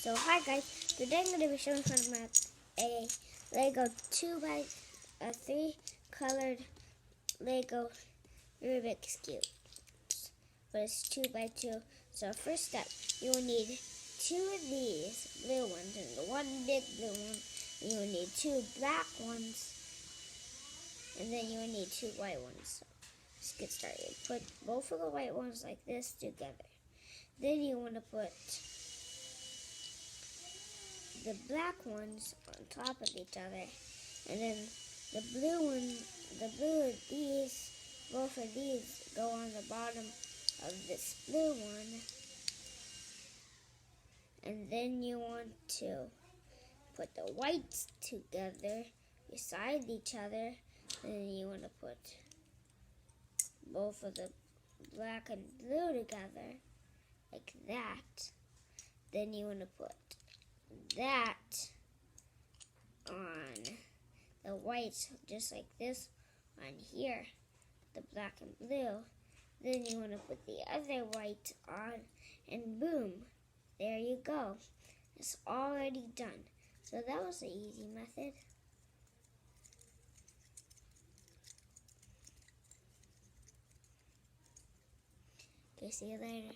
So hi guys, today I'm going to be showing how to make a Lego 2x3 colored Lego Rubik's Cube. But it's 2x2. So first step, you will need two of these blue ones and one big blue one. You will need two black ones and then you will need two white ones. So let's get started. Put both of the white ones like this together. Then you want to put the black ones on top of each other, and then the blue of these, both of these go on the bottom of this blue one, and then you want to put the whites together beside each other, and then you want to put both of the black and blue together like that. Then you want to put that on the whites just like this on here, the black and blue. Then you want to put the other white on and boom, there you go. It's already done. So that was an easy method. Okay, see you later.